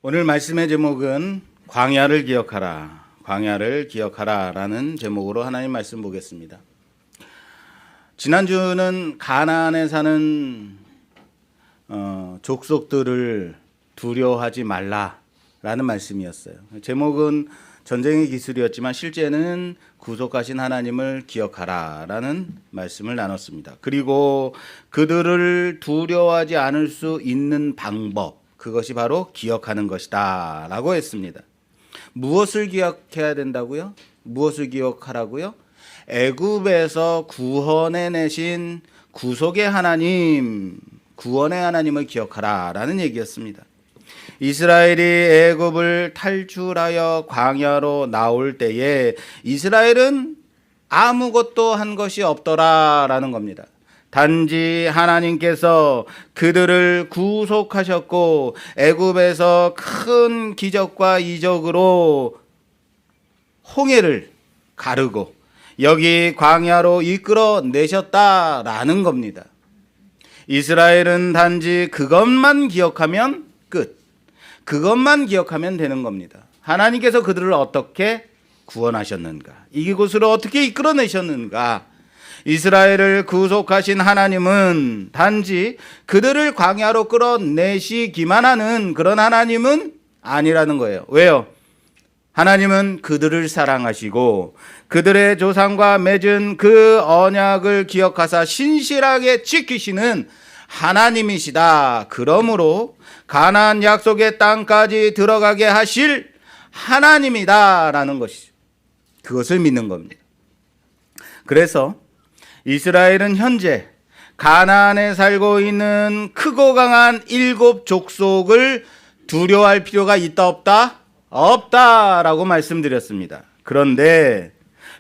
오늘 말씀의 제목은 광야를 기억하라, 광야를 기억하라 라는 제목으로 하나님 말씀 보겠습니다. 지난주는 가나안에 사는 족속들을 두려워하지 말라라는 말씀이었어요. 제목은 전쟁의 기술이었지만 실제는 구속하신 하나님을 기억하라라는 말씀을 나눴습니다. 그리고 그들을 두려워하지 않을 수 있는 방법, 그것이 바로 기억하는 것이다 라고 했습니다. 무엇을 기억해야 된다고요? 무엇을 기억하라고요? 애굽에서 구원해내신 구속의 하나님, 구원의 하나님을 기억하라 라는 얘기였습니다. 이스라엘이 애굽을 탈출하여 광야로 나올 때에 이스라엘은 아무것도 한 것이 없더라라는 겁니다. 단지 하나님께서 그들을 구속하셨고 애굽에서 큰 기적과 이적으로 홍해를 가르고 여기 광야로 이끌어 내셨다라는 겁니다. 이스라엘은 단지 그것만 기억하면 끝. 그것만 기억하면 되는 겁니다. 하나님께서 그들을 어떻게 구원하셨는가? 이곳으로 어떻게 이끌어내셨는가? 이스라엘을 구속하신 하나님은 단지 그들을 광야로 끌어내시기만 하는 그런 하나님은 아니라는 거예요. 왜요? 하나님은 그들을 사랑하시고 그들의 조상과 맺은 그 언약을 기억하사 신실하게 지키시는 하나님이시다. 그러므로 가나안 약속의 땅까지 들어가게 하실 하나님이다라는 것이죠. 그것을 믿는 겁니다. 그래서 이스라엘은 현재 가나안에 살고 있는 크고 강한 7 족속을 두려워할 필요가 있다 없다? 없다라고 말씀드렸습니다. 그런데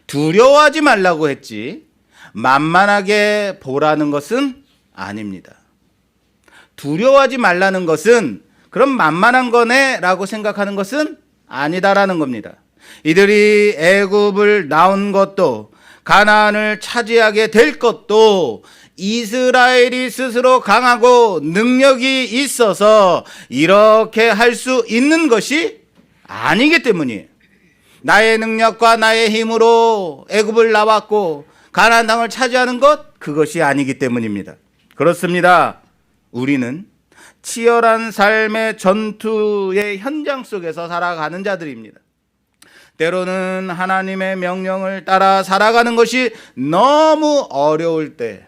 두려워하지 말라고 했지 만만하게 보라는 것은 아닙니다. 두려워하지 말라는 것은 그럼 만만한 거네 라고 생각하는 것은 아니다라는 겁니다. 이들이 애굽을 나온 것도 가나안을 차지하게 될 것도 이스라엘이 스스로 강하고 능력이 있어서 이렇게 할 수 있는 것이 아니기 때문이에요. 나의 능력과 나의 힘으로 애굽을 나왔고 가나안 땅을 차지하는 것, 그것이 아니기 때문입니다. 그렇습니다. 우리는 치열한 삶의 전투의 현장 속에서 살아가는 자들입니다. 때로는 하나님의 명령을 따라 살아가는 것이 너무 어려울 때,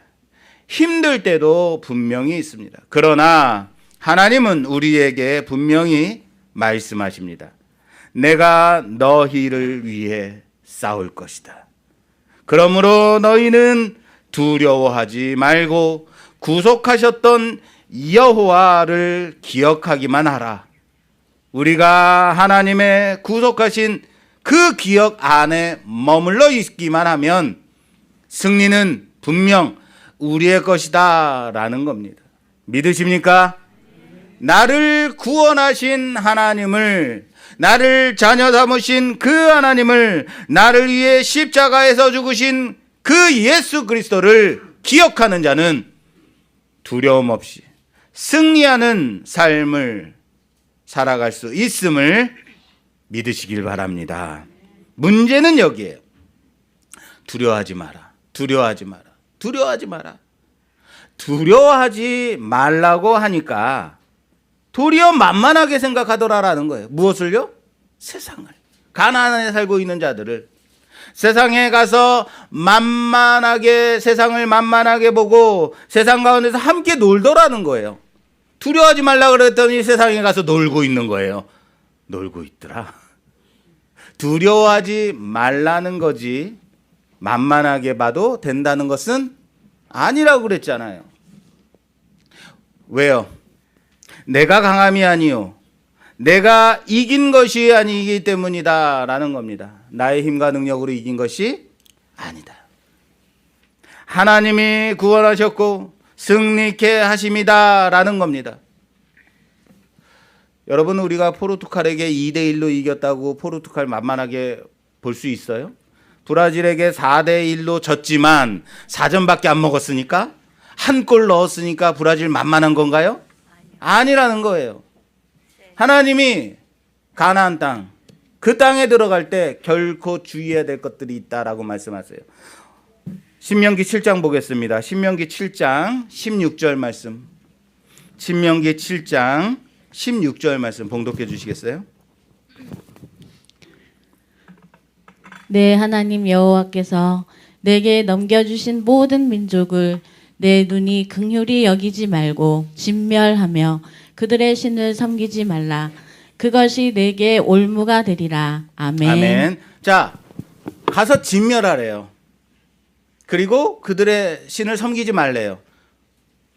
힘들 때도 분명히 있습니다. 그러나 하나님은 우리에게 분명히 말씀하십니다. 내가 너희를 위해 싸울 것이다. 그러므로 너희는 두려워하지 말고 구속하셨던 여호와를 기억하기만 하라. 우리가 하나님의 구속하신 그 기억 안에 머물러 있기만 하면 승리는 분명 우리의 것이다 라는 겁니다. 믿으십니까? 나를 구원하신 하나님을, 나를 자녀 삼으신 그 하나님을, 나를 위해 십자가에서 죽으신 그 예수 그리스도를 기억하는 자는 두려움 없이 승리하는 삶을 살아갈 수 있음을 믿으시길 바랍니다. 문제는 여기에요. 두려워하지 마라. 두려워하지 마라. 두려워하지 마라. 두려워하지 말라고 하니까 도리어 만만하게 생각하더라라는 거예요. 무엇을요? 세상을. 가나안에 살고 있는 자들을. 세상에 가서 세상을 만만하게 보고 세상 가운데서 함께 놀더라는 거예요. 두려워하지 말라 그랬더니 세상에 가서 놀고 있는 거예요. 놀고 있더라. 두려워하지 말라는 거지 만만하게 봐도 된다는 것은 아니라고 그랬잖아요. 왜요? 내가 강함이 아니요 내가 이긴 것이 아니기 때문이다 라는 겁니다. 나의 힘과 능력으로 이긴 것이 아니다. 하나님이 구원하셨고 승리케 하심이다 라는 겁니다. 여러분, 우리가 포르투갈에게 2대1로 이겼다고 포르투갈 만만하게 볼 수 있어요? 브라질에게 4대1로 졌지만 4점밖에 안 먹었으니까, 한 골 넣었으니까 브라질 만만한 건가요? 아니라는 거예요. 하나님이 가나안 땅, 그 땅에 들어갈 때 결코 주의해야 될 것들이 있다라고 말씀하세요. 신명기 7장 보겠습니다. 신명기 7장 16절 말씀. 신명기 7장 16절 말씀 봉독해 주시겠어요? 내 하나님 여호와께서 내게 넘겨주신 모든 민족을 내 눈이 긍휼히 여기지 말고 진멸하며 그들의 신을 섬기지 말라. 그것이 내게 올무가 되리라. 아멘. 아멘. 자, 가서 진멸하래요. 그리고 그들의 신을 섬기지 말래요.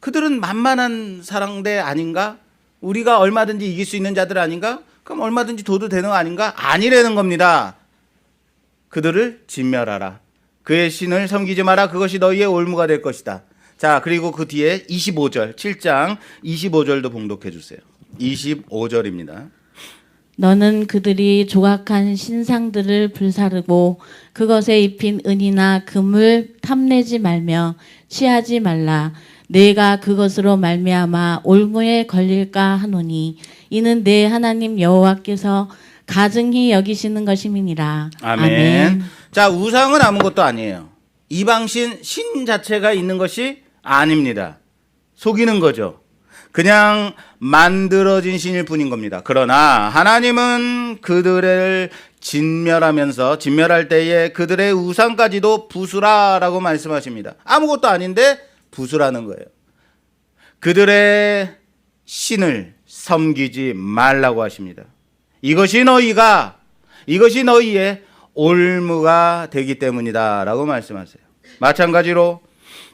그들은 만만한 사랑대 아닌가? 우리가 얼마든지 이길 수 있는 자들 아닌가? 그럼 얼마든지 둬도 되는 거 아닌가? 아니라는 겁니다. 그들을 진멸하라. 그의 신을 섬기지 마라. 그것이 너희의 올무가 될 것이다. 자, 그리고 그 뒤에 25절, 7장 25절도 봉독해 주세요. 25절입니다. 너는 그들이 조각한 신상들을 불사르고 그것에 입힌 은이나 금을 탐내지 말며 취하지 말라. 내가 그것으로 말미암아 올무에 걸릴까 하노니 이는 내 하나님 여호와께서 가증히 여기시는 것임이니라. 아멘. 자, 우상은 아무것도 아니에요. 이방신 신 자체가 있는 것이 아닙니다. 속이는 거죠. 그냥 만들어진 신일 뿐인 겁니다. 그러나 하나님은 그들을 진멸할 때에 그들의 우상까지도 부수라라고 말씀하십니다. 아무것도 아닌데 부수라는 거예요. 그들의 신을 섬기지 말라고 하십니다. 이것이 너희의 올무가 되기 때문이다라고 말씀하세요. 마찬가지로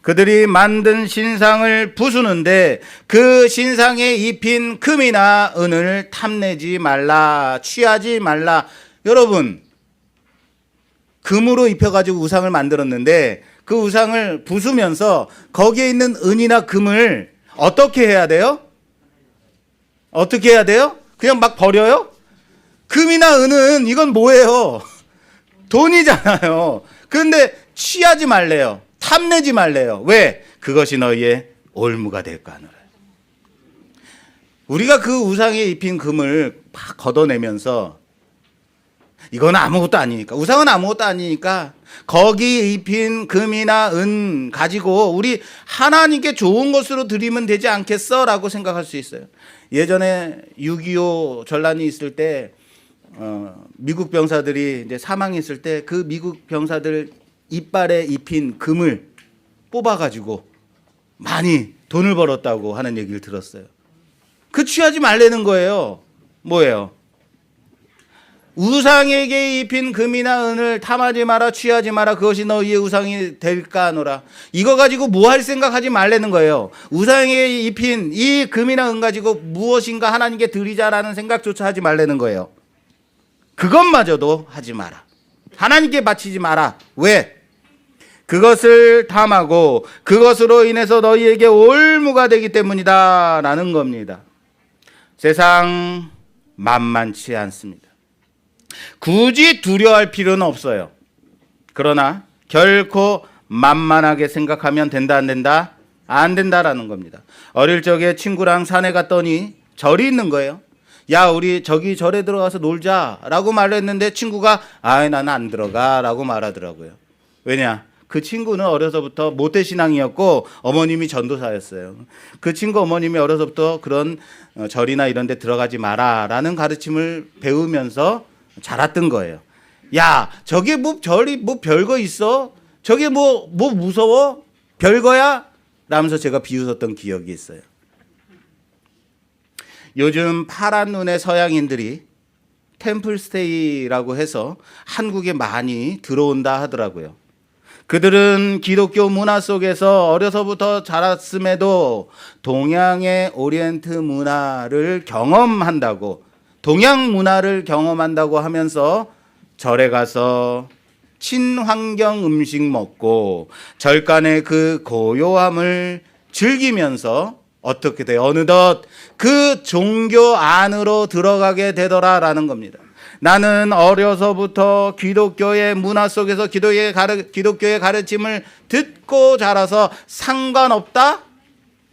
그들이 만든 신상을 부수는데 그 신상에 입힌 금이나 은을 탐내지 말라, 취하지 말라. 여러분, 금으로 입혀가지고 우상을 만들었는데 그 우상을 부수면서 거기에 있는 은이나 금을 어떻게 해야 돼요? 어떻게 해야 돼요? 그냥 막 버려요? 금이나 은은 이건 뭐예요? 돈이잖아요. 그런데 취하지 말래요. 탐내지 말래요. 왜? 그것이 너희의 올무가 될까 하노라. 우리가 그 우상에 입힌 금을 막 걷어내면서 이건 아무것도 아니니까, 우상은 아무것도 아니니까 거기 입힌 금이나 은 가지고 우리 하나님께 좋은 것으로 드리면 되지 않겠어? 라고 생각할 수 있어요. 예전에 6.25 전란이 있을 때 미국 병사들이 이제 사망했을 때 그 미국 병사들 이빨에 입힌 금을 뽑아가지고 많이 돈을 벌었다고 하는 얘기를 들었어요. 그 취하지 말라는 거예요. 뭐예요? 우상에게 입힌 금이나 은을 탐하지 마라, 취하지 마라. 그것이 너희의 우상이 될까 하노라. 이거 가지고 뭐 할 생각하지 말라는 거예요. 우상에게 입힌 이 금이나 은 가지고 무엇인가 하나님께 드리자라는 생각조차 하지 말라는 거예요. 그것마저도 하지 마라. 하나님께 바치지 마라. 왜? 그것을 탐하고 그것으로 인해서 너희에게 올무가 되기 때문이다 라는 겁니다. 세상 만만치 않습니다. 굳이 두려워할 필요는 없어요. 그러나 결코 만만하게 생각하면 된다 안 된다? 안 된다라는 겁니다. 어릴 적에 친구랑 산에 갔더니 절이 있는 거예요. 야, 우리 저기 절에 들어가서 놀자라고 말했는데 친구가 나는 안 들어가라고 말하더라고요. 왜냐? 그 친구는 어려서부터 모태신앙이었고 어머님이 전도사였어요. 그 친구 어머님이 어려서부터 그런 절이나 이런 데 들어가지 마라라는 가르침을 배우면서 자랐던 거예요. 야, 저게 뭐 절이 뭐 별거 있어? 저게 뭐 무서워? 별거야? 라면서 제가 비웃었던 기억이 있어요. 요즘 파란 눈의 서양인들이 템플스테이라고 해서 한국에 많이 들어온다 하더라고요. 그들은 기독교 문화 속에서 어려서부터 자랐음에도 동양의 오리엔트 문화를 경험한다고, 동양 문화를 경험한다고 하면서 절에 가서 친환경 음식 먹고 절간의 그 고요함을 즐기면서 어떻게 돼요? 어느덧 그 종교 안으로 들어가게 되더라라는 겁니다. 나는 어려서부터 기독교의 문화 속에서 기독교의 가르침을 듣고 자라서 상관없다?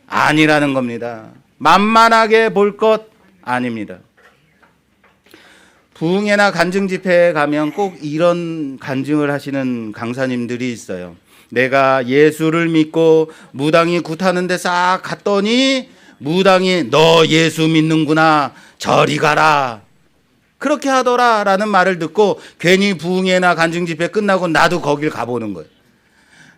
아니라는 겁니다. 만만하게 볼 것 아닙니다. 부흥회나 간증 집회에 가면 꼭 이런 간증을 하시는 강사님들이 있어요. 내가 예수를 믿고 무당이 굿하는데 싹 갔더니 무당이 너 예수 믿는구나 저리 가라 그렇게 하더라 라는 말을 듣고 괜히 부흥회나 간증 집회 끝나고 나도 거길 가보는 거예요.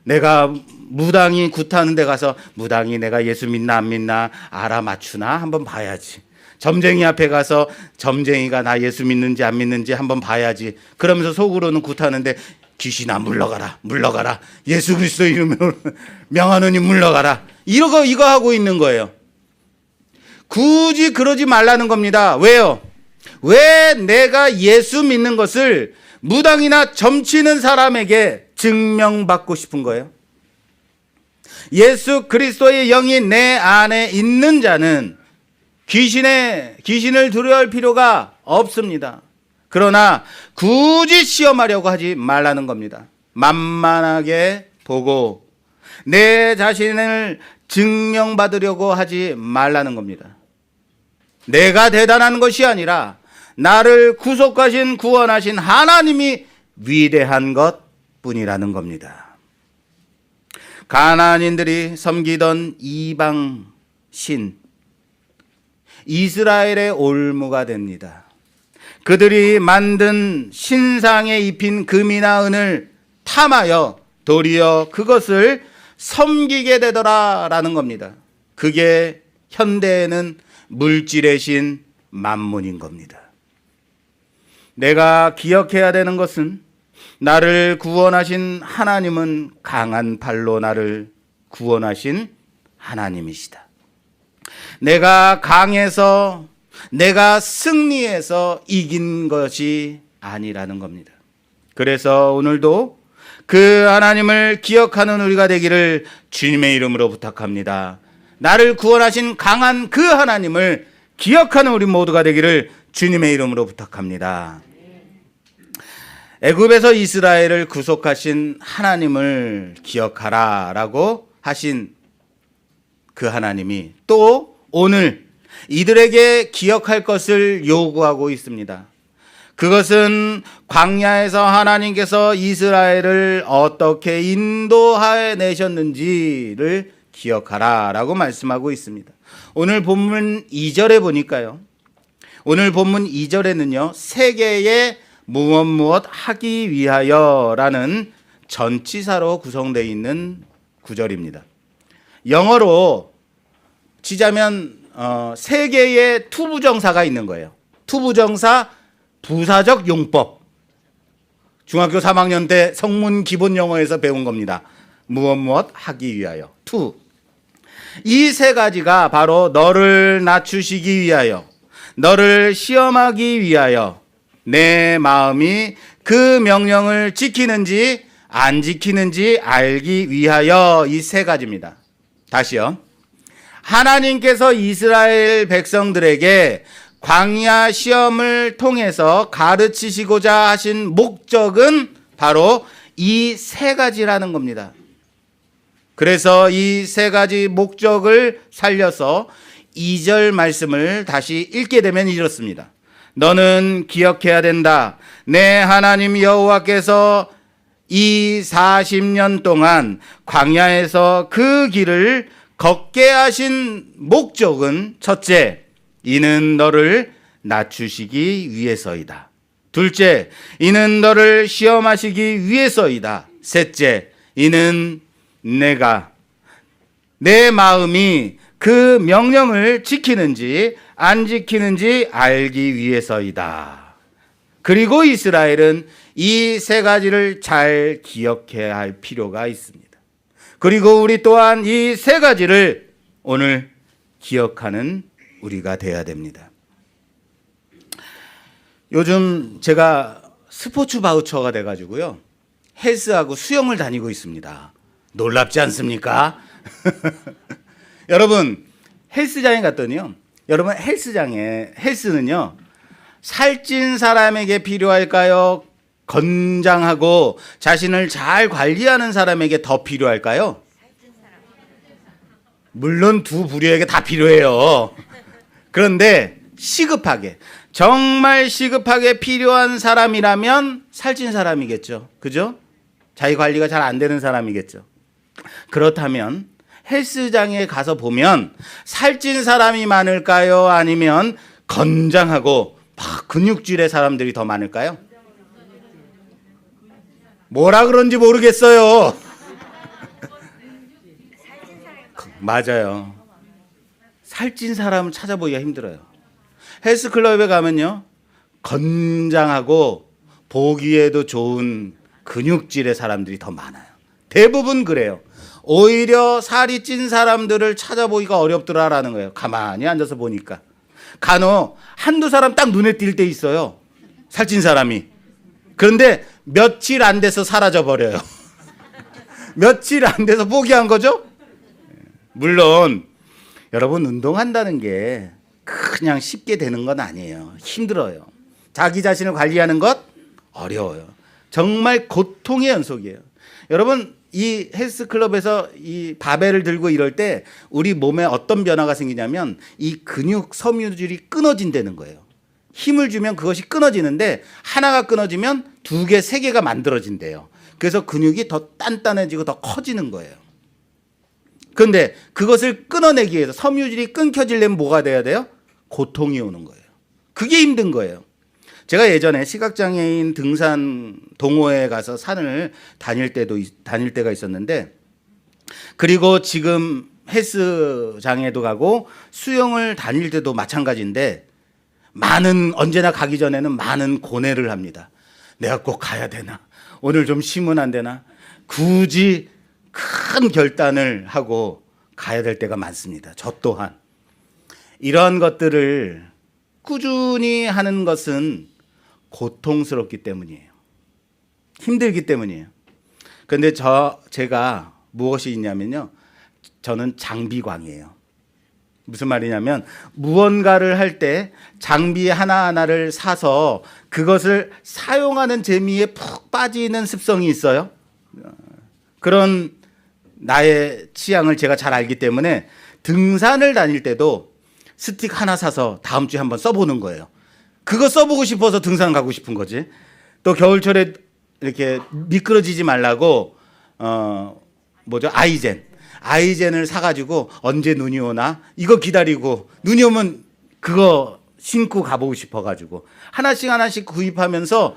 내가 무당이 굿하는 데 가서 무당이 내가 예수 믿나 안 믿나 알아맞추나 한번 봐야지. 점쟁이 앞에 가서 점쟁이가 나 예수 믿는지 안 믿는지 한번 봐야지. 그러면서 속으로는 굿하는데 귀신아 물러가라 물러가라 예수 그리스도 이름으로 명하노니 물러가라 이거 하고 있는 거예요. 굳이 그러지 말라는 겁니다. 왜요? 왜 내가 예수 믿는 것을 무당이나 점치는 사람에게 증명받고 싶은 거예요? 예수 그리스도의 영이 내 안에 있는 자는 귀신을 두려워할 필요가 없습니다. 그러나 굳이 시험하려고 하지 말라는 겁니다. 만만하게 보고 내 자신을 증명받으려고 하지 말라는 겁니다. 내가 대단한 것이 아니라 나를 구속하신 구원하신 하나님이 위대한 것뿐이라는 겁니다. 가나안인들이 섬기던 이방 신 이스라엘의 올무가 됩니다. 그들이 만든 신상에 입힌 금이나 은을 탐하여 도리어 그것을 섬기게 되더라라는 겁니다. 그게 현대에는 물질의 신 만문인 겁니다. 내가 기억해야 되는 것은 나를 구원하신 하나님은 강한 팔로 나를 구원하신 하나님이시다. 내가 강해서 내가 승리해서 이긴 것이 아니라는 겁니다. 그래서 오늘도 그 하나님을 기억하는 우리가 되기를 주님의 이름으로 부탁합니다. 나를 구원하신 강한 그 하나님을 기억하는 우리 모두가 되기를 주님의 이름으로 부탁합니다. 애굽에서 이스라엘을 구속하신 하나님을 기억하라 라고 하신 그 하나님이 또 오늘 이들에게 기억할 것을 요구하고 있습니다. 그것은 광야에서 하나님께서 이스라엘을 어떻게 인도해 내셨는지를 기억하라 라고 말씀하고 있습니다. 오늘 본문 2절에 보니까요. 오늘 본문 2절에는요. 세계에 무엇 하기 위하여 라는 전치사로 구성되어 있는 구절입니다. 영어로 치자면 세 개의 투부정사가 있는 거예요. 투부정사 부사적 용법. 중학교 3학년 때 성문 기본 영어에서 배운 겁니다. 무엇 하기 위하여. 투. 이 세 가지가 바로 너를 낮추시기 위하여, 너를 시험하기 위하여, 내 마음이 그 명령을 지키는지 안 지키는지 알기 위하여 이 세 가지입니다. 다시요. 하나님께서 이스라엘 백성들에게 광야 시험을 통해서 가르치시고자 하신 목적은 바로 이 세 가지라는 겁니다. 그래서 이 세 가지 목적을 살려서 2절 말씀을 다시 읽게 되면 이렇습니다. 너는 기억해야 된다. 내 하나님 여호와께서 이 40년 동안 광야에서 그 길을 걷게 하신 목적은 첫째, 이는 너를 낮추시기 위해서이다. 둘째, 이는 너를 시험하시기 위해서이다. 셋째, 이는 내가 내 마음이 그 명령을 지키는지 안 지키는지 알기 위해서이다. 그리고 이스라엘은 이 세 가지를 잘 기억해야 할 필요가 있습니다. 그리고 우리 또한 이 세 가지를 오늘 기억하는 우리가 되어야 됩니다. 요즘 제가 스포츠 바우처가 돼가지고요. 헬스하고 수영을 다니고 있습니다. 놀랍지 않습니까? 여러분, 헬스장에 갔더니요. 여러분, 헬스는요. 살찐 사람에게 필요할까요? 건장하고 자신을 잘 관리하는 사람에게 더 필요할까요? 물론 두 부류에게 다 필요해요. 그런데 시급하게 정말 시급하게 필요한 사람이라면 살찐 사람이겠죠. 그죠? 자기 관리가 잘 안 되는 사람이겠죠. 그렇다면 헬스장에 가서 보면 살찐 사람이 많을까요? 아니면 건장하고 막 근육질의 사람들이 더 많을까요? 뭐라 그런지 모르겠어요. 맞아요. 살찐 사람은 찾아보기가 힘들어요. 헬스클럽에 가면요, 건장하고 보기에도 좋은 근육질의 사람들이 더 많아요. 대부분 그래요. 오히려 살이 찐 사람들을 찾아보기가 어렵더라라는 거예요. 가만히 앉아서 보니까. 간혹 한두 사람 딱 눈에 띌 때 있어요. 살찐 사람이. 그런데 며칠 안 돼서 사라져 버려요. 며칠 안 돼서 포기한 거죠? 물론 여러분, 운동한다는 게 그냥 쉽게 되는 건 아니에요. 힘들어요. 자기 자신을 관리하는 것 어려워요. 정말 고통의 연속이에요. 여러분, 이 헬스클럽에서 이 바벨을 들고 이럴 때 우리 몸에 어떤 변화가 생기냐면 이 근육 섬유질이 끊어진다는 거예요. 힘을 주면 그것이 끊어지는데 하나가 끊어지면 두 개, 세 개가 만들어진대요. 그래서 근육이 더 단단해지고 더 커지는 거예요. 그런데 그것을 끊어내기 위해서 섬유질이 끊겨지려면 뭐가 돼야 돼요? 고통이 오는 거예요. 그게 힘든 거예요. 제가 예전에 시각장애인 등산 동호회에 가서 산을 다닐 때가 있었는데, 그리고 지금 헬스장에도 가고 수영을 다닐 때도 마찬가지인데, 언제나 가기 전에는 많은 고뇌를 합니다. 내가 꼭 가야 되나? 오늘 좀 쉬면 안 되나? 굳이 큰 결단을 하고 가야 될 때가 많습니다. 저 또한. 이러한 것들을 꾸준히 하는 것은 고통스럽기 때문이에요. 힘들기 때문이에요. 그런데 제가 무엇이 있냐면요, 저는 장비광이에요. 무슨 말이냐면 무언가를 할 때 장비 하나하나를 사서 그것을 사용하는 재미에 푹 빠지는 습성이 있어요. 그런 나의 취향을 제가 잘 알기 때문에 등산을 다닐 때도 스틱 하나 사서 다음 주에 한번 써보는 거예요. 그거 써보고 싶어서 등산 가고 싶은 거지. 또 겨울철에 이렇게 미끄러지지 말라고 아이젠을 사가지고 언제 눈이 오나 이거 기다리고, 눈이 오면 그거 신고 가보고 싶어가지고 하나씩 구입하면서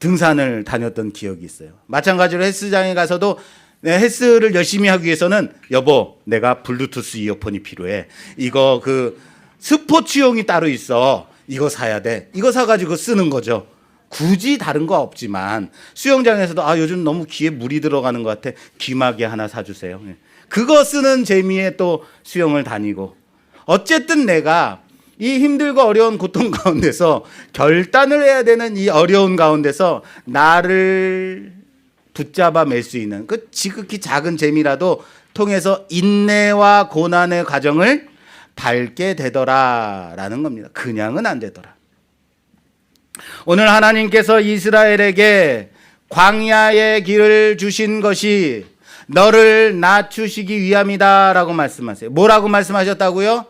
등산을 다녔던 기억이 있어요. 마찬가지로 헬스장에 가서도 헬스를 열심히 하기 위해서는 여보, 내가 블루투스 이어폰이 필요해. 이거 그 스포츠용이 따로 있어. 이거 사야 돼. 이거 사가지고 쓰는 거죠. 굳이 다른 거 없지만 수영장에서도 요즘 너무 귀에 물이 들어가는 것 같아. 귀마개 하나 사주세요. 그거 쓰는 재미에 또 수영을 다니고, 어쨌든 내가 이 힘들고 어려운 고통 가운데서 결단을 해야 되는 이 어려운 가운데서 나를 붙잡아 맬 수 있는 그 지극히 작은 재미라도 통해서 인내와 고난의 과정을 밟게 되더라라는 겁니다. 그냥은 안 되더라. 오늘 하나님께서 이스라엘에게 광야의 길을 주신 것이 너를 낮추시기 위함이다라고 말씀하세요. 뭐라고 말씀하셨다고요?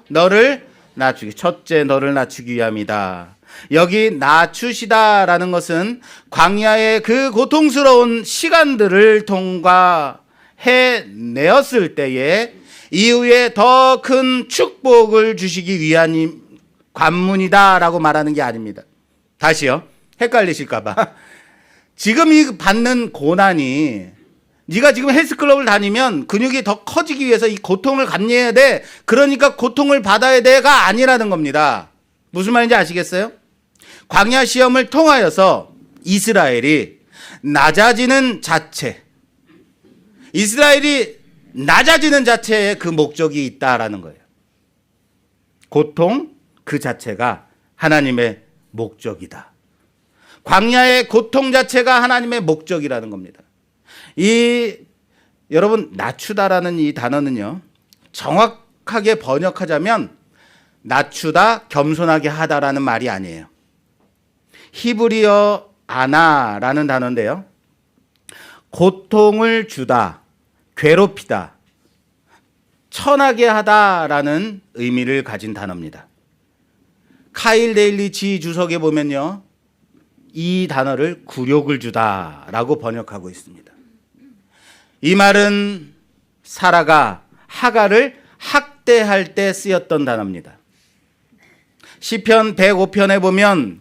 첫째, 너를 낮추기 위함이다. 여기 낮추시다라는 것은 광야의 그 고통스러운 시간들을 통과해내었을 때에 이후에 더 큰 축복을 주시기 위한 관문이다라고 말하는 게 아닙니다. 다시요, 헷갈리실까봐. 지금 이 받는 고난이, 네가 지금 헬스클럽을 다니면 근육이 더 커지기 위해서 이 고통을 감내해야 돼, 그러니까 고통을 받아야 돼가 아니라는 겁니다. 무슨 말인지 아시겠어요? 광야 시험을 통하여서 이스라엘이 낮아지는 자체에 그 목적이 있다라는 거예요. 고통 그 자체가 하나님의 목적이다. 광야의 고통 자체가 하나님의 목적이라는 겁니다. 여러분, 낮추다라는 이 단어는요, 정확하게 번역하자면 낮추다, 겸손하게 하다라는 말이 아니에요. 히브리어 아나라는 단어인데요, 고통을 주다, 괴롭히다, 천하게 하다라는 의미를 가진 단어입니다. 카일 데일리 지 주석에 보면요, 이 단어를 굴욕을 주다라고 번역하고 있습니다. 이 말은 사라가 하갈을 학대할 때 쓰였던 단어입니다. 시편 105편에 보면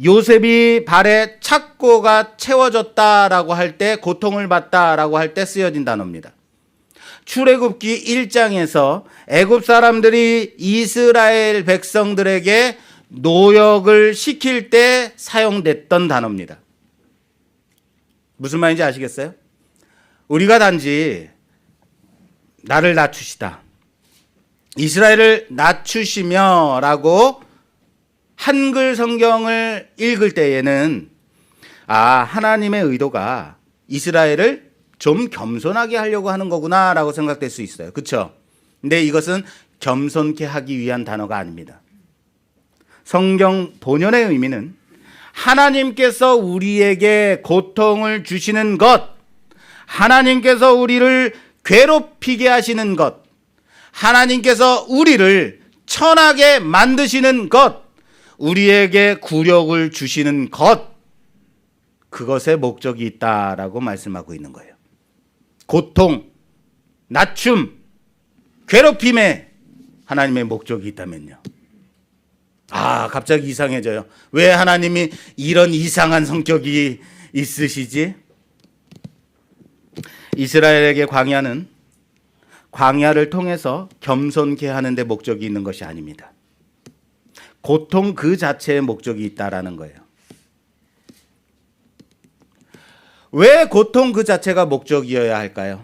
요셉이 발에 착고가 채워졌다라고 할 때, 고통을 받다라고 할 때 쓰여진 단어입니다. 출애굽기 1장에서 애굽 사람들이 이스라엘 백성들에게 노역을 시킬 때 사용됐던 단어입니다. 무슨 말인지 아시겠어요? 우리가 단지 나를 낮추시다, 이스라엘을 낮추시며 라고 한글 성경을 읽을 때에는 하나님의 의도가 이스라엘을 좀 겸손하게 하려고 하는 거구나 라고 생각될 수 있어요. 그렇죠? 근데 이것은 겸손케 하기 위한 단어가 아닙니다. 성경 본연의 의미는 하나님께서 우리에게 고통을 주시는 것, 하나님께서 우리를 괴롭히게 하시는 것, 하나님께서 우리를 천하게 만드시는 것, 우리에게 굴욕을 주시는 것, 그것에 목적이 있다라고 말씀하고 있는 거예요. 고통, 낮춤, 괴롭힘에 하나님의 목적이 있다면요. 갑자기 이상해져요. 왜 하나님이 이런 이상한 성격이 있으시지? 이스라엘에게 광야는 광야를 통해서 겸손케 하는 데 목적이 있는 것이 아닙니다. 고통 그 자체에 목적이 있다라는 거예요. 왜 고통 그 자체가 목적이어야 할까요?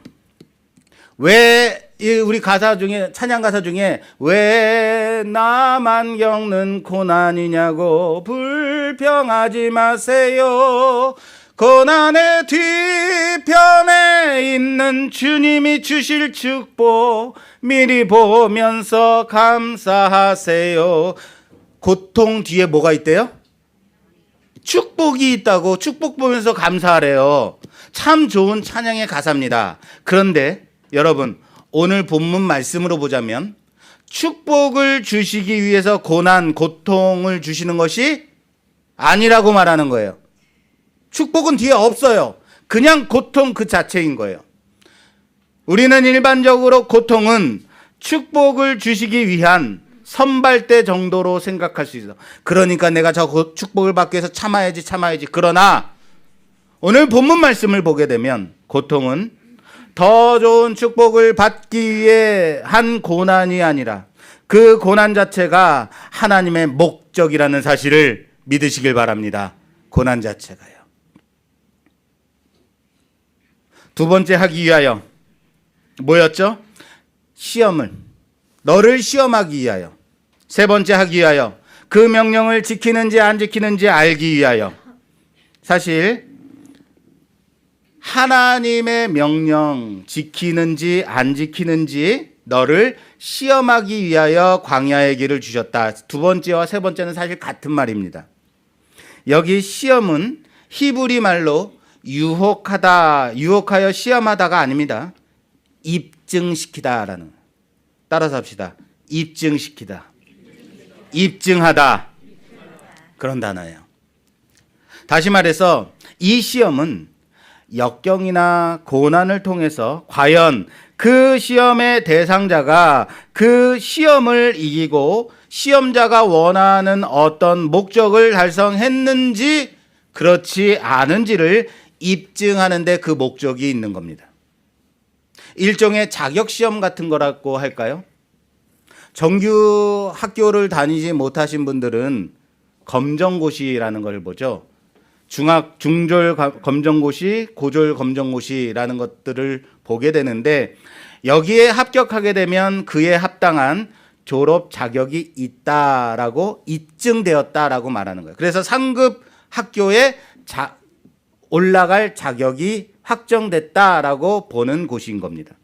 왜 우리 가사 중에, 찬양 가사 중에 왜 나만 겪는 고난이냐고 불평하지 마세요. 고난의 뒤편에 있는 주님이 주실 축복 미리 보면서 감사하세요. 고통 뒤에 뭐가 있대요? 축복이 있다고. 축복 보면서 감사하래요. 참 좋은 찬양의 가사입니다. 그런데 여러분, 오늘 본문 말씀으로 보자면 축복을 주시기 위해서 고난, 고통을 주시는 것이 아니라고 말하는 거예요. 축복은 뒤에 없어요. 그냥 고통 그 자체인 거예요. 우리는 일반적으로 고통은 축복을 주시기 위한 선발대 정도로 생각할 수 있어. 그러니까 내가 저 축복을 받기 위해서 참아야지. 그러나 오늘 본문 말씀을 보게 되면 고통은 더 좋은 축복을 받기 위해 한 고난이 아니라 그 고난 자체가 하나님의 목적이라는 사실을 믿으시길 바랍니다. 고난 자체가요. 두 번째 하기 위하여 뭐였죠? 너를 시험하기 위하여. 세 번째 하기 위하여 그 명령을 지키는지 안 지키는지 알기 위하여. 사실 하나님의 명령 지키는지 안 지키는지 너를 시험하기 위하여 광야의 길을 주셨다. 두 번째와 세 번째는 사실 같은 말입니다. 여기 시험은 히브리 말로 유혹하여 시험하다가 아닙니다. 입증시키다라는. 따라서 합시다. 입증시키다. 입증하다. 그런 단어예요. 다시 말해서 이 시험은 역경이나 고난을 통해서 과연 그 시험의 대상자가 그 시험을 이기고 시험자가 원하는 어떤 목적을 달성했는지 그렇지 않은지를 입증하는데 그 목적이 있는 겁니다. 일종의 자격시험 같은 거라고 할까요? 정규 학교를 다니지 못하신 분들은 검정고시라는 걸 보죠. 중졸 검정고시, 고졸 검정고시라는 것들을 보게 되는데 여기에 합격하게 되면 그에 합당한 졸업 자격이 있다라고 입증되었다라고 말하는 거예요. 그래서 상급 학교에 올라갈 자격이 확정됐다라고 보는 곳인 겁니다.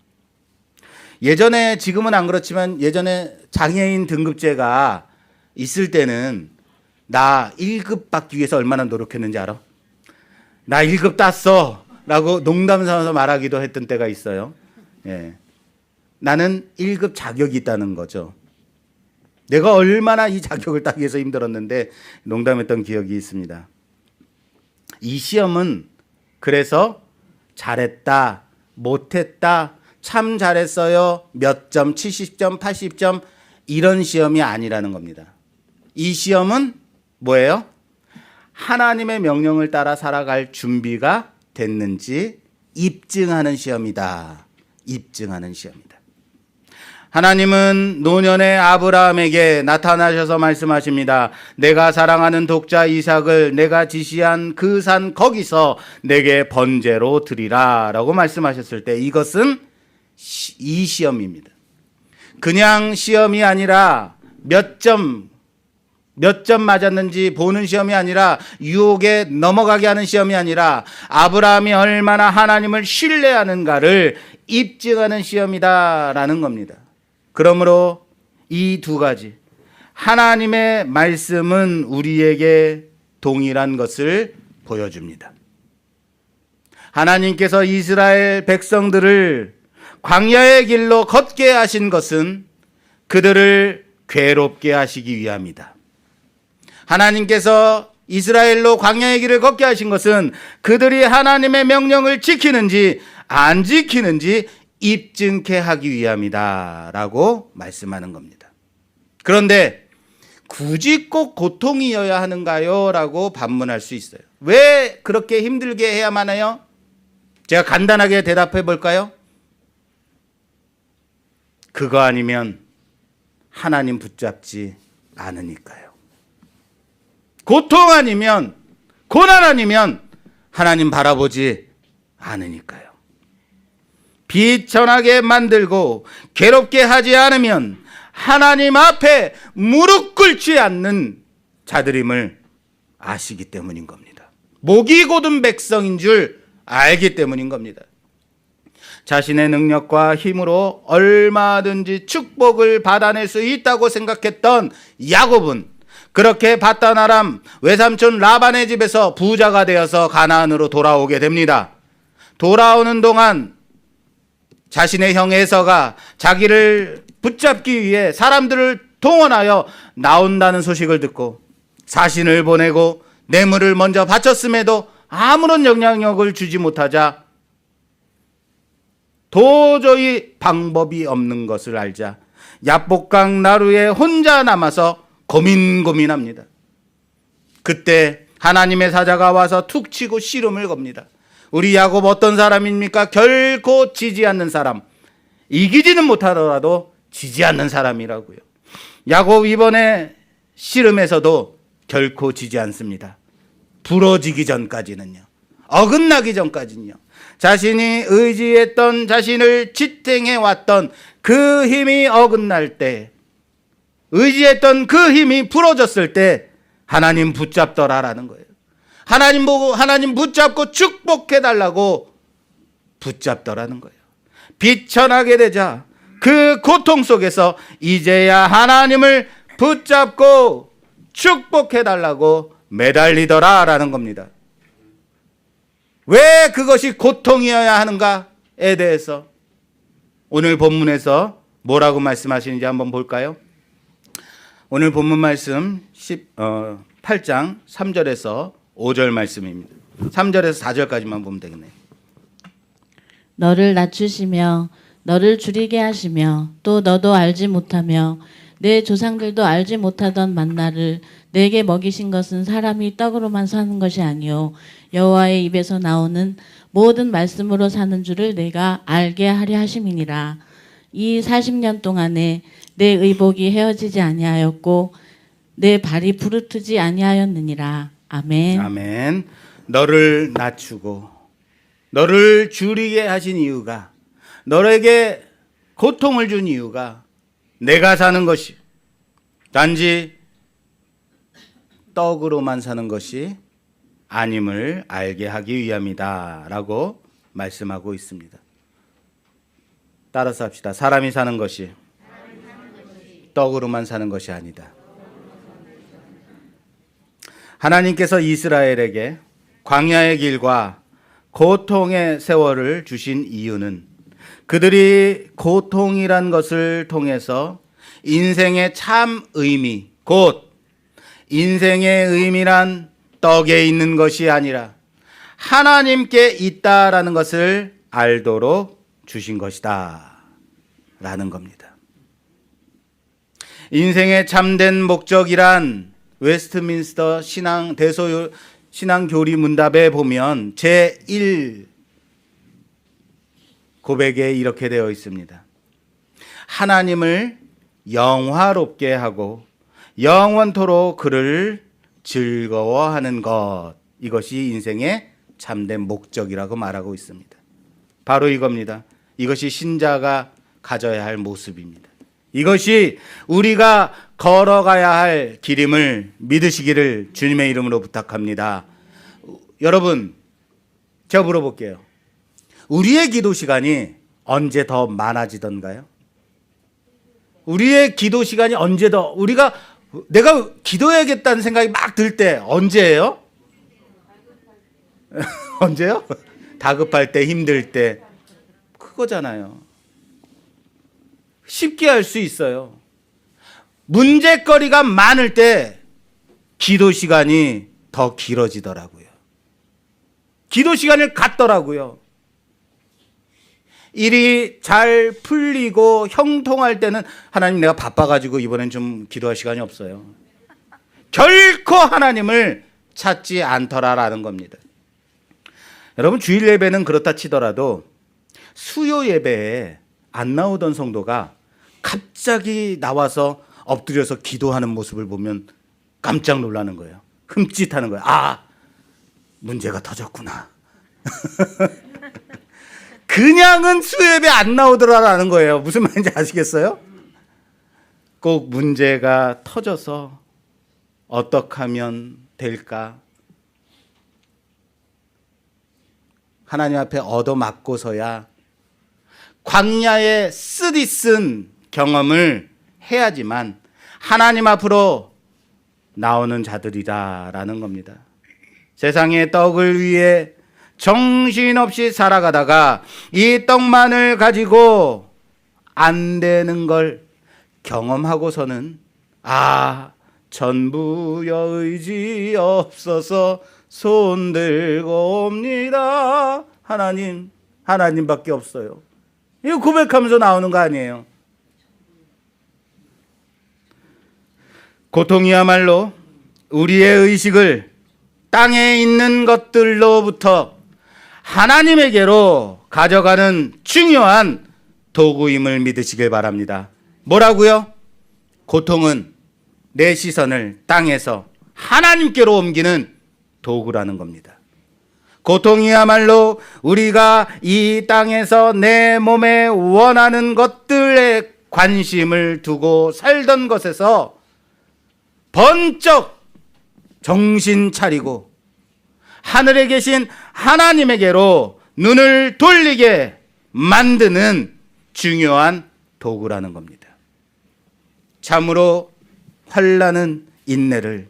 예전에, 지금은 안 그렇지만 예전에 장애인 등급제가 있을 때는 나 1급 받기 위해서 얼마나 노력했는지 알아? 나 1급 땄어 라고 농담 삼아서 말하기도 했던 때가 있어요. 예. 나는 1급 자격이 있다는 거죠. 내가 얼마나 이 자격을 따기 위해서 힘들었는데 농담했던 기억이 있습니다. 이 시험은 그래서 잘했다, 못했다, 참 잘했어요, 몇 점, 70점, 80점 이런 시험이 아니라는 겁니다. 이 시험은 뭐예요? 하나님의 명령을 따라 살아갈 준비가 됐는지 입증하는 시험이다. 입증하는 시험이다. 하나님은 노년의 아브라함에게 나타나셔서 말씀하십니다. 내가 사랑하는 독자 이삭을 내가 지시한 그 산 거기서 내게 번제로 드리라 라고 말씀하셨을 때 이것은 이 시험입니다. 그냥 시험이 아니라 몇 점 맞았는지 보는 시험이 아니라 유혹에 넘어가게 하는 시험이 아니라 아브라함이 얼마나 하나님을 신뢰하는가를 입증하는 시험이다라는 겁니다. 그러므로 이 두 가지 하나님의 말씀은 우리에게 동일한 것을 보여줍니다. 하나님께서 이스라엘 백성들을 광야의 길로 걷게 하신 것은 그들을 괴롭게 하시기 위함이다. 하나님께서 이스라엘로 광야의 길을 걷게 하신 것은 그들이 하나님의 명령을 지키는지 안 지키는지 입증케 하기 위함이다 라고 말씀하는 겁니다. 그런데 굳이 꼭 고통이어야 하는가요? 라고 반문할 수 있어요. 왜 그렇게 힘들게 해야만 해요? 제가 간단하게 대답해 볼까요? 그거 아니면 하나님 붙잡지 않으니까요. 고통 아니면, 고난 아니면 하나님 바라보지 않으니까요. 비천하게 만들고 괴롭게 하지 않으면 하나님 앞에 무릎 꿇지 않는 자들임을 아시기 때문인 겁니다. 목이 곧은 백성인 줄 알기 때문인 겁니다. 자신의 능력과 힘으로 얼마든지 축복을 받아낼 수 있다고 생각했던 야곱은 그렇게 밧단 아람 외삼촌 라반의 집에서 부자가 되어서 가나안으로 돌아오게 됩니다. 돌아오는 동안 자신의 형 에서가 자기를 붙잡기 위해 사람들을 동원하여 나온다는 소식을 듣고 사신을 보내고 뇌물을 먼저 바쳤음에도 아무런 영향력을 주지 못하자 도저히 방법이 없는 것을 알자 야복강 나루에 혼자 남아서 고민합니다. 그때 하나님의 사자가 와서 툭 치고 씨름을 겁니다. 우리 야곱 어떤 사람입니까? 결코 지지 않는 사람. 이기지는 못하더라도 지지 않는 사람이라고요. 야곱 이번에 씨름에서도 결코 지지 않습니다. 부러지기 전까지는요. 어긋나기 전까지는요. 자신이 의지했던, 자신을 지탱해 왔던 그 힘이 어긋날 때, 의지했던 그 힘이 부러졌을 때 하나님 붙잡더라라는 거예요. 하나님 보고 하나님 붙잡고 축복해 달라고 붙잡더라는 거예요. 비천하게 되자 그 고통 속에서 이제야 하나님을 붙잡고 축복해 달라고 매달리더라라는 겁니다. 왜 그것이 고통이어야 하는가에 대해서 오늘 본문에서 뭐라고 말씀하시는지 한번 볼까요? 오늘 본문 말씀 8장 3절에서 5절 말씀입니다. 3절에서 4절까지만 보면 되겠네요. 너를 낮추시며 너를 줄이게 하시며 또 너도 알지 못하며 내 조상들도 알지 못하던 만나를 내게 먹이신 것은 사람이 떡으로만 사는 것이 아니요 여호와의 입에서 나오는 모든 말씀으로 사는 줄을 내가 알게 하려 하심이니라. 이 40년 동안에 내 의복이 헤어지지 아니하였고 내 발이 부르트지 아니하였느니라. 아멘. 아멘. 너를 낮추고 너를 줄이게 하신 이유가, 너에게 고통을 준 이유가 내가 사는 것이 단지 떡으로만 사는 것이 아님을 알게 하기 위함이다 라고 말씀하고 있습니다. 따라서 합시다. 사람이 사는 것이 떡으로만 사는 것이 아니다. 하나님께서 이스라엘에게 광야의 길과 고통의 세월을 주신 이유는 그들이 고통이란 것을 통해서 인생의 참 의미, 곧 인생의 의미란 떡에 있는 것이 아니라 하나님께 있다라는 것을 알도록 주신 것이다 라는 겁니다. 인생의 참된 목적이란 웨스트민스터 신앙교리 문답에 보면 제1 고백에 이렇게 되어 있습니다. 하나님을 영화롭게 하고 영원토록 그를 즐거워하는 것, 이것이 인생의 참된 목적이라고 말하고 있습니다. 바로 이겁니다. 이것이 신자가 가져야 할 모습입니다. 이것이 우리가 걸어가야 할 길임을 믿으시기를 주님의 이름으로 부탁합니다. 여러분, 제가 물어볼게요. 우리의 기도 시간이 언제 더 많아지던가요? 우리의 기도 시간이 언제 더, 내가 기도해야겠다는 생각이 막 들 때 언제예요? 언제요? 다급할 때, 힘들 때. 그거잖아요. 쉽게 할 수 있어요. 문제거리가 많을 때 기도 시간이 더 길어지더라고요. 기도 시간을 갖더라고요. 일이 잘 풀리고 형통할 때는 하나님 내가 바빠가지고 이번엔 좀 기도할 시간이 없어요. 결코 하나님을 찾지 않더라라는 겁니다. 여러분, 주일 예배는 그렇다 치더라도 수요 예배에 안 나오던 성도가 갑자기 나와서 엎드려서 기도하는 모습을 보면 깜짝 놀라는 거예요. 흠칫하는 거예요. 아, 문제가 터졌구나. 그냥은 수요 예배 안 나오더라라는 거예요. 무슨 말인지 아시겠어요? 꼭 문제가 터져서 어떻게 하면 될까? 하나님 앞에 얻어맞고서야 광야의 쓰디쓴 경험을 해야지만 하나님 앞으로 나오는 자들이다라는 겁니다. 세상의 떡을 위해 정신없이 살아가다가 이 떡만을 가지고 안 되는 걸 경험하고서는 전부여 의지 없어서 손 들고 옵니다. 하나님밖에 없어요. 이거 고백하면서 나오는 거 아니에요. 고통이야말로 우리의 의식을 땅에 있는 것들로부터 하나님에게로 가져가는 중요한 도구임을 믿으시길 바랍니다. 뭐라고요? 고통은 내 시선을 땅에서 하나님께로 옮기는 도구라는 겁니다. 고통이야말로 우리가 이 땅에서 내 몸에 원하는 것들에 관심을 두고 살던 것에서 번쩍 정신 차리고 하늘에 계신 하나님에게로 눈을 돌리게 만드는 중요한 도구라는 겁니다. 참으로 환난은 인내를,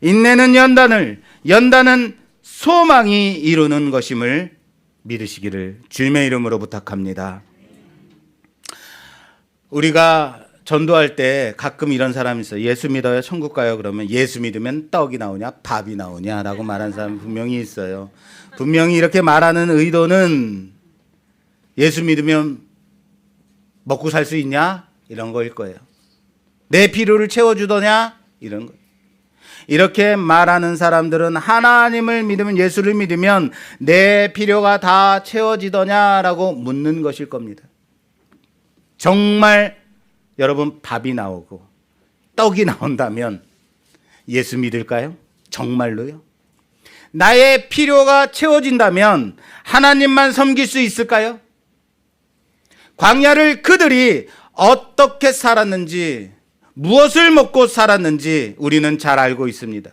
인내는 연단을, 연단은 소망이 이루는 것임을 믿으시기를 주님의 이름으로 부탁합니다. 우리가 전도할 때 가끔 이런 사람이 있어요. 예수 믿어요? 천국 가요? 그러면 예수 믿으면 떡이 나오냐 밥이 나오냐 라고 말하는 사람이 분명히 있어요. 분명히 이렇게 말하는 의도는 예수 믿으면 먹고 살 수 있냐? 이런 거일 거예요. 내 필요를 채워주더냐? 이런 거. 이렇게 말하는 사람들은 하나님을 믿으면, 예수를 믿으면 내 필요가 다 채워지더냐라고 묻는 것일 겁니다. 정말 여러분 밥이 나오고 떡이 나온다면 예수 믿을까요? 정말로요? 나의 필요가 채워진다면 하나님만 섬길 수 있을까요? 광야를 그들이 어떻게 살았는지, 무엇을 먹고 살았는지 우리는 잘 알고 있습니다.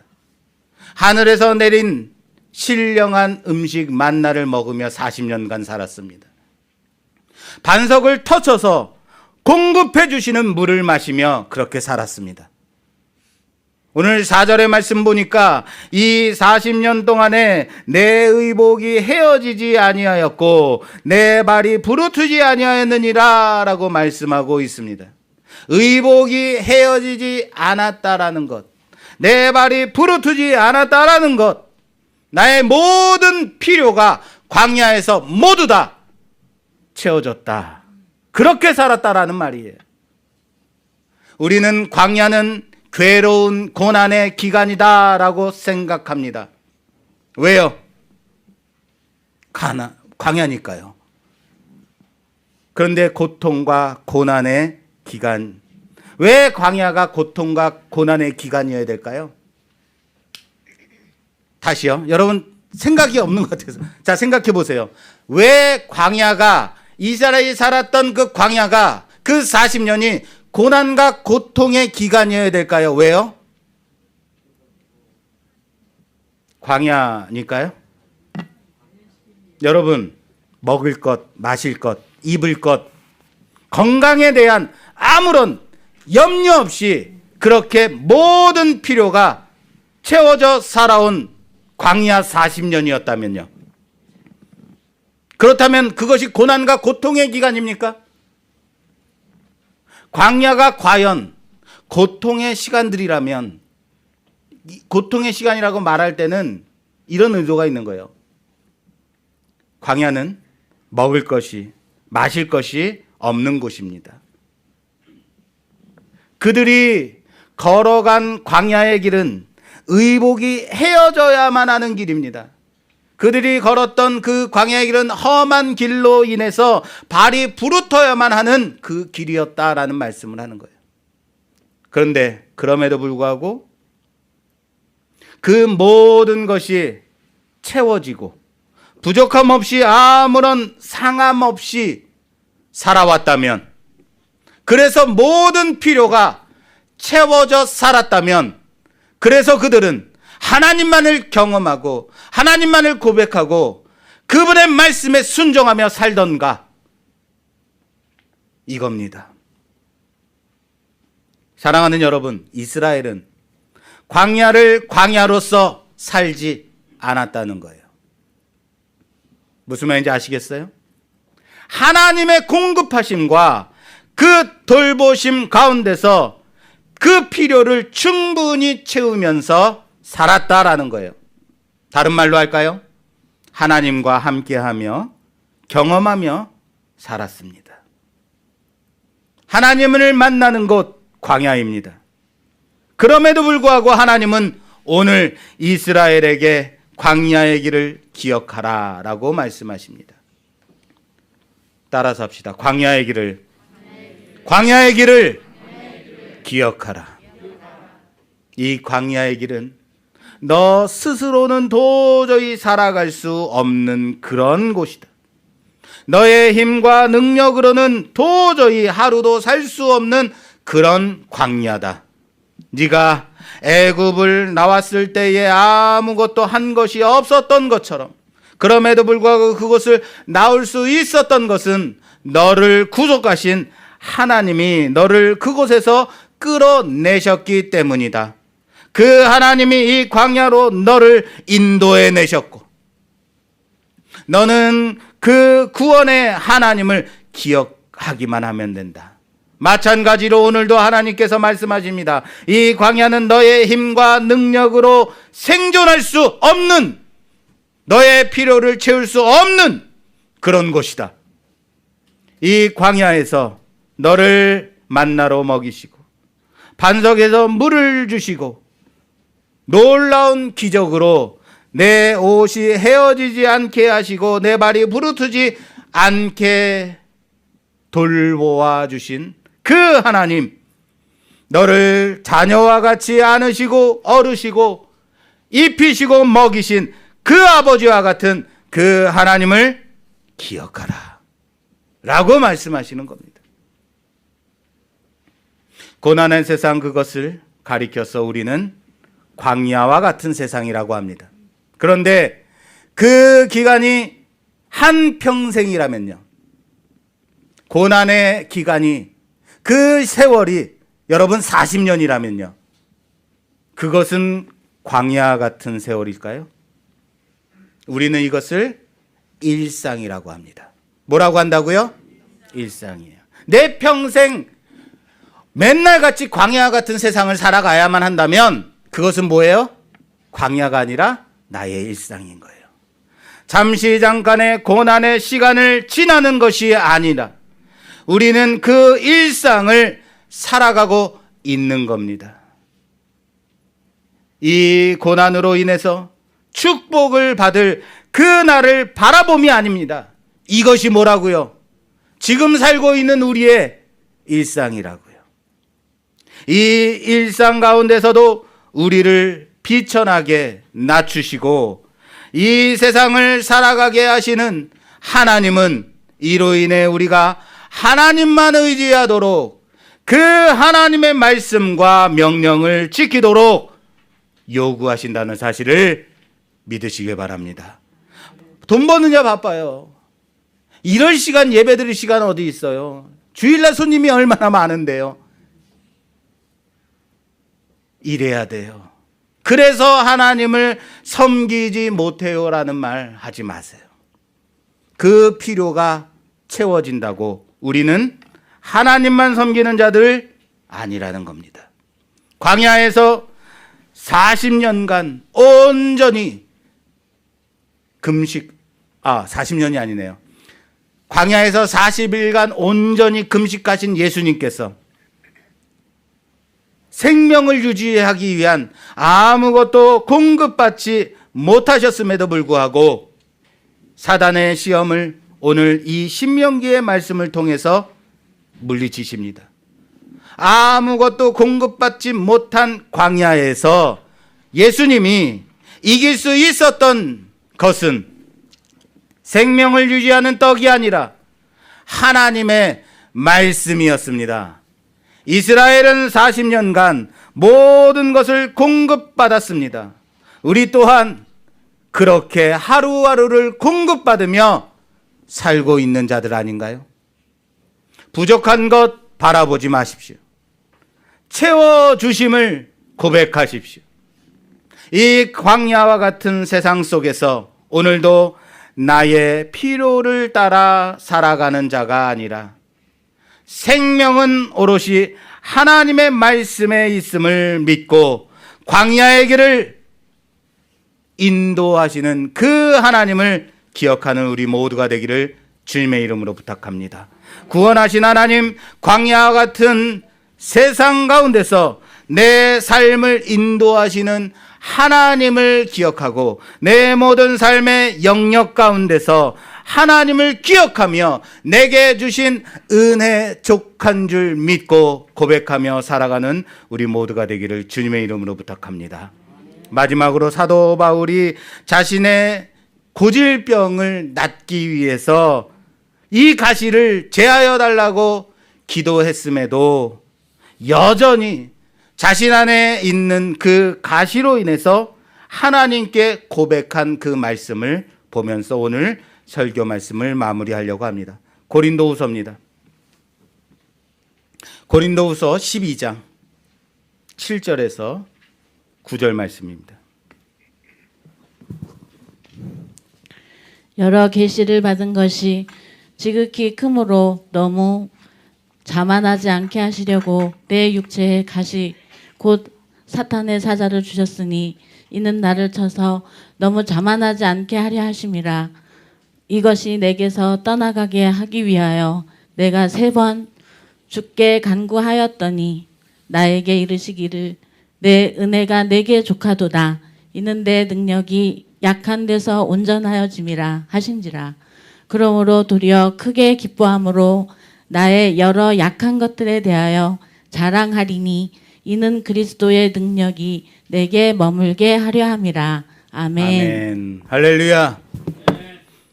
하늘에서 내린 신령한 음식 만나를 먹으며 40년간 살았습니다. 반석을 터쳐서 공급해 주시는 물을 마시며 그렇게 살았습니다. 오늘 4절의 말씀 보니까 이 40년 동안에 내 의복이 헤어지지 아니하였고 내 발이 부르트지 아니하였느니라 라고 말씀하고 있습니다. 의복이 헤어지지 않았다라는 것, 내 발이 부르트지 않았다라는 것, 나의 모든 필요가 광야에서 모두 다 채워졌다. 그렇게 살았다라는 말이에요. 우리는 광야는 괴로운 고난의 기간이다라고 생각합니다. 왜요? 광야니까요. 그런데 고통과 고난의 기간, 왜 광야가 고통과 고난의 기간이어야 될까요? 다시요. 여러분 생각이 없는 것 같아서. 자, 생각해 보세요. 왜 광야가, 이스라엘이 살았던 그 광야가, 그 40년이 고난과 고통의 기간이어야 될까요? 왜요? 광야니까요. 여러분, 먹을 것, 마실 것, 입을 것, 건강에 대한 아무런 염려 없이 그렇게 모든 필요가 채워져 살아온 광야 40년이었다면요. 그렇다면 그것이 고난과 고통의 기간입니까? 광야가 과연 고통의 시간들이라면, 고통의 시간이라고 말할 때는 이런 의도가 있는 거예요. 광야는 먹을 것이, 마실 것이 없는 곳입니다. 그들이 걸어간 광야의 길은 의복이 헤어져야만 하는 길입니다. 그들이 걸었던 그 광야의 길은 험한 길로 인해서 발이 부르터야만 하는 그 길이었다라는 말씀을 하는 거예요. 그런데 그럼에도 불구하고 그 모든 것이 채워지고 부족함 없이 아무런 상함 없이 살아왔다면, 그래서 모든 필요가 채워져 살았다면, 그래서 그들은 하나님만을 경험하고 하나님만을 고백하고 그분의 말씀에 순종하며 살던가, 이겁니다. 사랑하는 여러분, 이스라엘은 광야를 광야로서 살지 않았다는 거예요. 무슨 말인지 아시겠어요? 하나님의 공급하심과 그 돌보심 가운데서 그 필요를 충분히 채우면서 살았다라는 거예요. 다른 말로 할까요? 하나님과 함께하며 경험하며 살았습니다. 하나님을 만나는 곳 광야입니다. 그럼에도 불구하고 하나님은 오늘 이스라엘에게 광야의 길을 기억하라 라고 말씀하십니다. 따라서 합시다. 광야의 길을 기억하라. 이 광야의 길은 너 스스로는 도저히 살아갈 수 없는 그런 곳이다. 너의 힘과 능력으로는 도저히 하루도 살 수 없는 그런 광야다. 네가 애굽을 나왔을 때에 아무것도 한 것이 없었던 것처럼, 그럼에도 불구하고 그곳을 나올 수 있었던 것은 너를 구속하신 하나님이 너를 그곳에서 끌어내셨기 때문이다. 그 하나님이 이 광야로 너를 인도해 내셨고, 너는 그 구원의 하나님을 기억하기만 하면 된다. 마찬가지로 오늘도 하나님께서 말씀하십니다. 이 광야는 너의 힘과 능력으로 생존할 수 없는, 너의 필요를 채울 수 없는 그런 곳이다. 이 광야에서 너를 만나러 먹이시고 반석에서 물을 주시고 놀라운 기적으로 내 옷이 헤어지지 않게 하시고 내 발이 부르트지 않게 돌보아 주신 그 하나님, 너를 자녀와 같이 안으시고 어르시고 입히시고 먹이신 그 아버지와 같은 그 하나님을 기억하라 라고 말씀하시는 겁니다. 고난의 세상, 그것을 가리켜서 우리는 광야와 같은 세상이라고 합니다. 그런데 그 기간이 한평생이라면요, 고난의 기간이, 그 세월이 여러분 40년이라면요, 그것은 광야 같은 세월일까요? 우리는 이것을 일상이라고 합니다. 뭐라고 한다고요? 일상이에요. 내 평생 맨날 같이 광야 같은 세상을 살아가야만 한다면 그것은 뭐예요? 광야가 아니라 나의 일상인 거예요. 잠시 잠깐의 고난의 시간을 지나는 것이 아니라 우리는 그 일상을 살아가고 있는 겁니다. 이 고난으로 인해서 축복을 받을 그 날을 바라봄이 아닙니다. 이것이 뭐라고요? 지금 살고 있는 우리의 일상이라고요. 이 일상 가운데서도 우리를 비천하게 낮추시고 이 세상을 살아가게 하시는 하나님은 이로 인해 우리가 하나님만 의지하도록 그 하나님의 말씀과 명령을 지키도록 요구하신다는 사실을 믿으시길 바랍니다. 돈 버느냐 바빠요. 이럴 시간, 예배 드릴 시간 어디 있어요? 주일날 손님이 얼마나 많은데요. 일해야 돼요. 그래서 하나님을 섬기지 못해요라는 말 하지 마세요. 그 필요가 채워진다고 우리는 하나님만 섬기는 자들 아니라는 겁니다. 광야에서 40년간 온전히 금식, 40년이 아니네요. 광야에서 40일간 온전히 금식하신 예수님께서 생명을 유지하기 위한 아무것도 공급받지 못하셨음에도 불구하고 사단의 시험을 오늘 이 신명기의 말씀을 통해서 물리치십니다. 아무것도 공급받지 못한 광야에서 예수님이 이길 수 있었던 것은 생명을 유지하는 떡이 아니라 하나님의 말씀이었습니다. 이스라엘은 40년간 모든 것을 공급받았습니다. 우리 또한 그렇게 하루하루를 공급받으며 살고 있는 자들 아닌가요? 부족한 것 바라보지 마십시오. 채워주심을 고백하십시오. 이 광야와 같은 세상 속에서 오늘도 나의 필요를 따라 살아가는 자가 아니라 생명은 오롯이 하나님의 말씀에 있음을 믿고 광야의 길을 인도하시는 그 하나님을 기억하는 우리 모두가 되기를 주님의 이름으로 부탁합니다. 구원하신 하나님, 광야와 같은 세상 가운데서 내 삶을 인도하시는 하나님을 기억하고 내 모든 삶의 영역 가운데서 하나님을 기억하며 내게 주신 은혜 족한 줄 믿고 고백하며 살아가는 우리 모두가 되기를 주님의 이름으로 부탁합니다. 마지막으로 사도 바울이 자신의 고질병을 낫기 위해서 이 가시를 제하여 달라고 기도했음에도 여전히 자신 안에 있는 그 가시로 인해서 하나님께 고백한 그 말씀을 보면서 오늘 설교 말씀을 마무리하려고 합니다. 고린도후서입니다. 고린도후서 12장 7절에서 9절 말씀입니다. 여러 계시를 받은 것이 지극히 크므로 너무 자만하지 않게 하시려고 내 육체에 가시 곧 사탄의 사자를 주셨으니 이는 나를 쳐서 너무 자만하지 않게 하려 하심이라. 이것이 내게서 떠나가게 하기 위하여 내가 3번 주께 간구하였더니 나에게 이르시기를 내 은혜가 내게 족하도다. 이는 내 능력이 약한 데서 온전하여짐이라 하신지라. 그러므로 도리어 크게 기뻐함으로 나의 여러 약한 것들에 대하여 자랑하리니 이는 그리스도의 능력이 내게 머물게 하려 함이라. 아멘. 아멘. 할렐루야.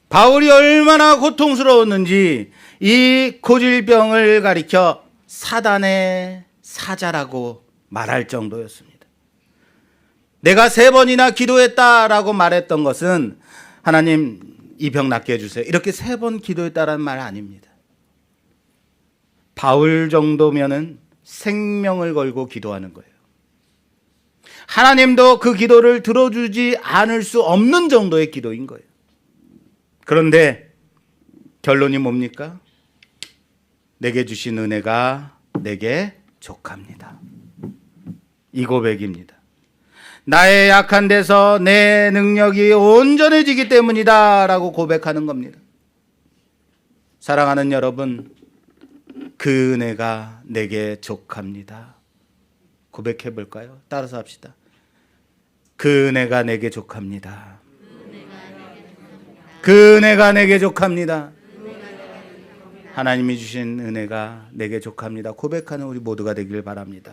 바울이 얼마나 고통스러웠는지 이 고질병을 가리켜 사단의 사자라고 말할 정도였습니다. 내가 3번이나 기도했다라고 말했던 것은 하나님 이 병 낫게 해주세요. 이렇게 3번 기도했다라는 말 아닙니다. 바울 정도면은 생명을 걸고 기도하는 거예요. 하나님도 그 기도를 들어주지 않을 수 없는 정도의 기도인 거예요. 그런데 결론이 뭡니까? 내게 주신 은혜가 내게 족합니다. 이 고백입니다. 나의 약한 데서 내 능력이 온전해지기 때문이다 라고 고백하는 겁니다. 사랑하는 여러분, 그 은혜가 내게 족합니다. 고백해 볼까요? 따라서 합시다. 그 은혜가 내게 족합니다. 그 은혜가 내게 족합니다. 하나님이 주신 은혜가 내게 족합니다. 고백하는 우리 모두가 되길 바랍니다.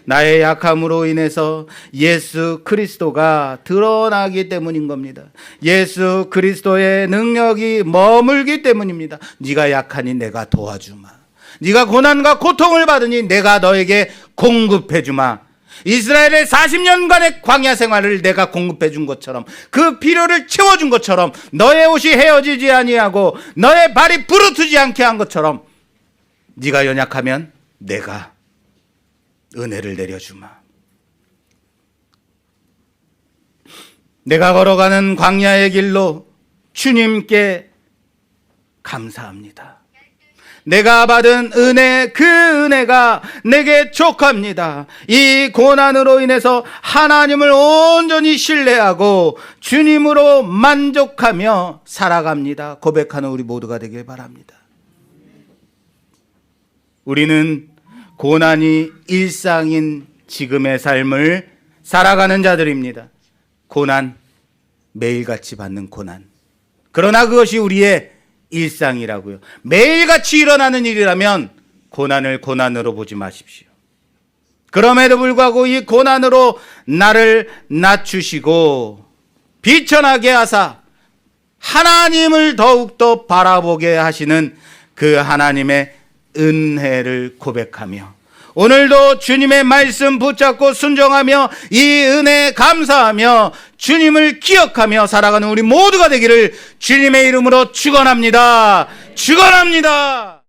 나의 약함으로 인해서 예수 그리스도가 드러나기 때문인 겁니다. 예수 그리스도의 능력이 머물기 때문입니다. 네가 약하니 내가 도와주마. 네가 고난과 고통을 받으니 내가 너에게 공급해주마. 이스라엘의 40년간의 광야 생활을 내가 공급해 준 것처럼, 그 필요를 채워준 것처럼, 너의 옷이 헤어지지 아니하고 너의 발이 부르트지 않게 한 것처럼 네가 연약하면 내가 은혜를 내려주마. 내가 걸어가는 광야의 길로 주님께 감사합니다. 내가 받은 은혜, 그 은혜가 내게 족합니다. 이 고난으로 인해서 하나님을 온전히 신뢰하고 주님으로 만족하며 살아갑니다. 고백하는 우리 모두가 되길 바랍니다. 우리는 고난이 일상인 지금의 삶을 살아가는 자들입니다. 고난, 매일같이 받는 고난. 그러나 그것이 우리의 일상이라고요. 매일같이 일어나는 일이라면 고난을 고난으로 보지 마십시오. 그럼에도 불구하고 이 고난으로 나를 낮추시고 비천하게 하사 하나님을 더욱더 바라보게 하시는 그 하나님의 은혜를 고백하며, 오늘도 주님의 말씀 붙잡고 순종하며 이 은혜에 감사하며 주님을 기억하며 살아가는 우리 모두가 되기를 주님의 이름으로 축원합니다. 축원합니다.